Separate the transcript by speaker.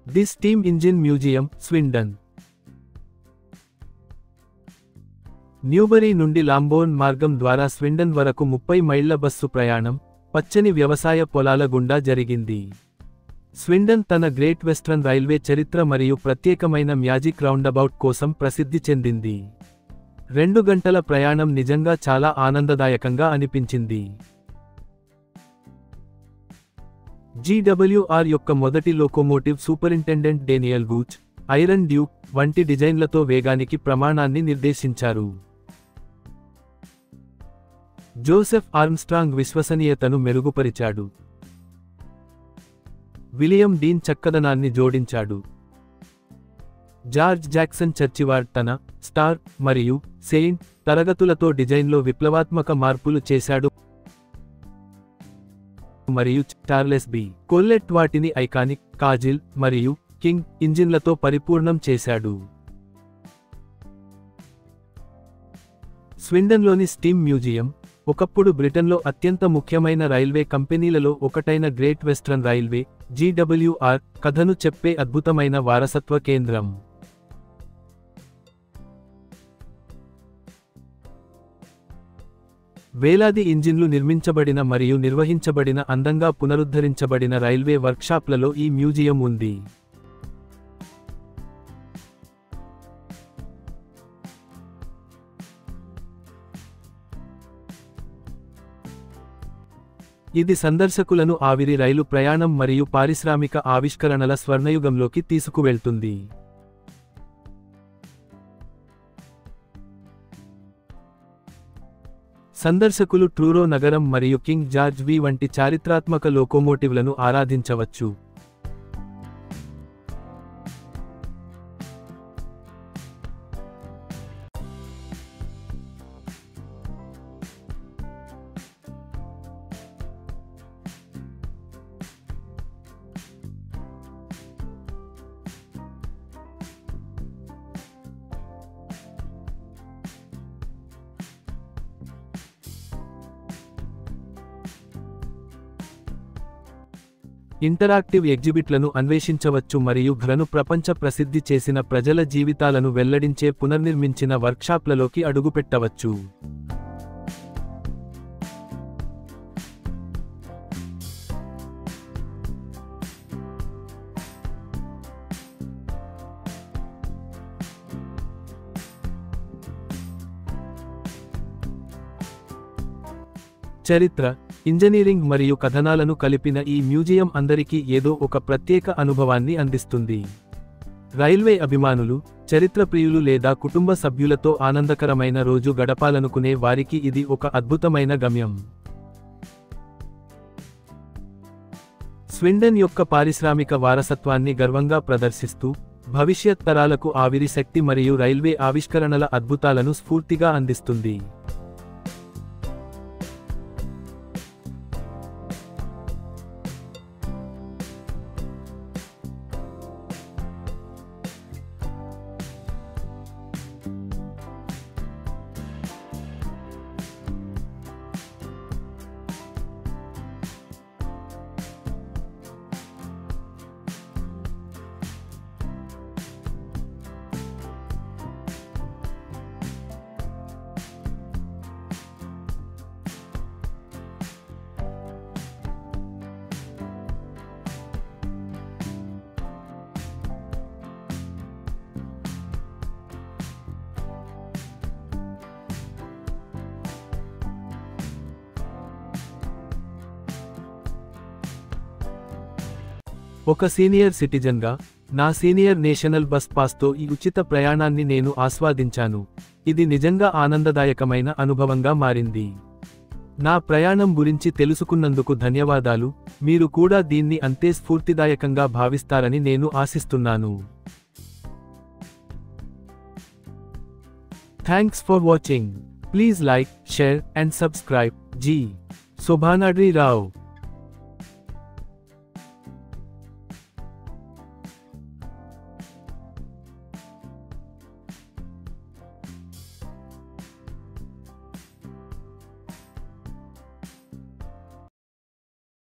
Speaker 1: The steam engine museum, Swindon. Newbury నుండి Lambourn మార్గం ద్వారా స్విండన్ వరకు 30 మైళ్ల బస్సు ప్రయాణం, పచ్చని వ్యవసాయ పొలాల గుండా జరిగింది. స్విండన్ తన గ్రేట్ వెస్ట్రన్ రైల్వే చరిత్ర మరియు ప్రత్యేకమైన మ్యాజిక్ రౌండబౌట్ కోసం ప్రసిద్ధి చెందింది. 2 గంటల ప్రయాణం నిజంగా చాలా ఆనందదాయకంగా అనిపించింది. GWR యొక్క మొదటి locomotive superintendent Daniel Gooch, iron Duke వంటి డిజైన్లతో వేగానికి ప్రమాణాన్ని నిర్దేశించారు. జోసెఫ్ ఆర్మ్స్ట్రాంగ్ విశ్వసనీయతను మెరుగుపరిచాడు. విలియం డీన్ చక్కదనాన్ని జోడించాడు. జార్జ్ జాక్సన్ చర్చివార్డ్ తన స్టార్ మరియు సెయింట్ తరగతులతో డిజైన్లో విప్లవాత్మక మార్పులు చేశాడు మరియు చార్లెస్ బి. కొల్లెట్ వాటిని ఐకానిక్, కాజిల్ మరియు కింగ్ ఇంజిన్లతో పరిపూర్ణం చేశాడు. స్విండన్లోని స్టీమ్ మ్యూజియం, ఒకప్పుడు బ్రిటన్లో అత్యంత ముఖ్యమైన రైల్వే కంపెనీలలో ఒకటైన గ్రేట్ వెస్ట్రన్ రైల్వే GWR కథను చెప్పే అద్భుతమైన వారసత్వ కేంద్రం. వేలాది ఇంజిన్లు నిర్మించబడిన మరియు నిర్వహించబడిన అందంగా పునరుద్ధరించబడిన రైల్వే వర్క్షాప్లలో ఈ మ్యూజియం ఉంది. ఇది సందర్శకులను ఆవిరి రైలు ప్రయాణం మరియు పారిశ్రామిక ఆవిష్కరణల స్వర్ణయుగంలోకి తీసుకువెళ్తుంది. సందర్శకులు ట్రూరో నగరం మరియు కింగ్ జార్జ్ వి వంటి చారిత్రాత్మక లోకోమోటివ్లను ఆరాధించవచ్చు. ఇంటరాక్టివ్ ఎగ్జిబిట్లను అన్వేషించవచ్చు మరియు ఘ్రను ప్రపంచ ప్రసిద్ధి చేసిన ప్రజల జీవితాలను వెల్లడించే పునర్నిర్మించిన వర్క్షాప్లలోకి అడుగుపెట్టవచ్చు. చరిత్ర, ఇంజనీరింగ్ మరియు కథనాలను కలిపిన ఈ మ్యూజియం అందరికీ ఏదో ఒక ప్రత్యేక అనుభవాన్ని అందిస్తుంది. రైల్వే అభిమానులు, చరిత్ర ప్రియులు లేదా కుటుంబ సభ్యులతో ఆనందకరమైన రోజు గడపాలనుకునే వారికి ఇది ఒక అద్భుతమైన గమ్యం. స్విండన్ యొక్క పారిశ్రామిక వారసత్వాన్ని గర్వంగా ప్రదర్శిస్తూ, భవిష్యత్ తరాలకు ఆవిరి శక్తి మరియు రైల్వే ఆవిష్కరణల అద్భుతాలను స్ఫూర్తిగా అందిస్తుంది. ఒక సీనియర్ సిటిజన్గా, నా సీనియర్ నేషనల్ బస్ పాస్తో ఈ ఉచిత ప్రయాణాన్ని నేను ఆస్వాదించాను. ఇది నిజంగా ఆనందదాయకమైన అనుభవంగా మారింది. నా ప్రయాణం గురించి తెలుసుకున్నందుకు ధన్యవాదాలు. మీరు కూడా దీన్ని అంతే స్ఫూర్తిదాయకంగా భావిస్తారని నేను ఆశిస్తున్నాను. Thanks for watching. Please like, share and subscribe. G. Shobhanadri Rao.